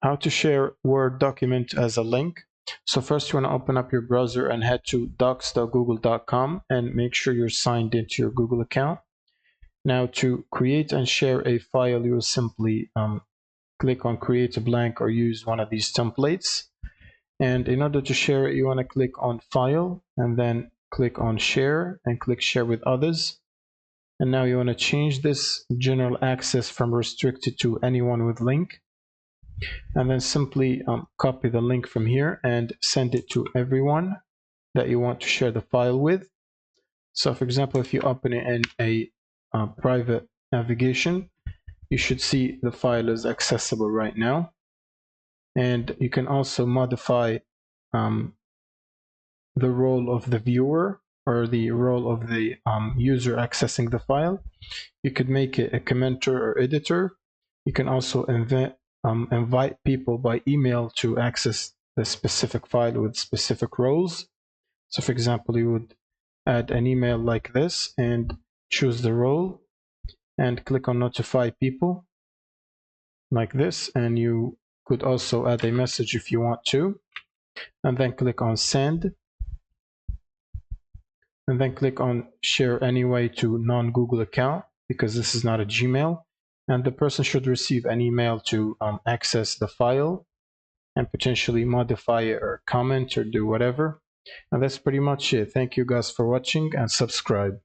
how to share Word document as a link. So first you want to open up your browser and head to docs.google.com and make sure you're signed into your Google account. Now to create and share a file, you will simply click on create a blank or use one of these templates. And in order to share it, you want to click on file and then click on share and click share with others. And now you want to change this general access from restricted to anyone with link. And then simply copy the link from here and send it to everyone that you want to share the file with. So for example, if you open it in a private navigation, you should see the file is accessible right now. And you can also modify the role of the viewer or the role of the user accessing the file. You could make it a commenter or editor. You can also invite people by email to access the specific file with specific roles. So for example, you would add an email like this and choose the role and click on notify people like this, and you could also add a message if you want to, and then click on send, and then click on share anyway to non-Google account because this is not a Gmail, and the person should receive an email to access the file and potentially modify it or comment or do whatever. And that's pretty much it. Thank you guys for watching and subscribe.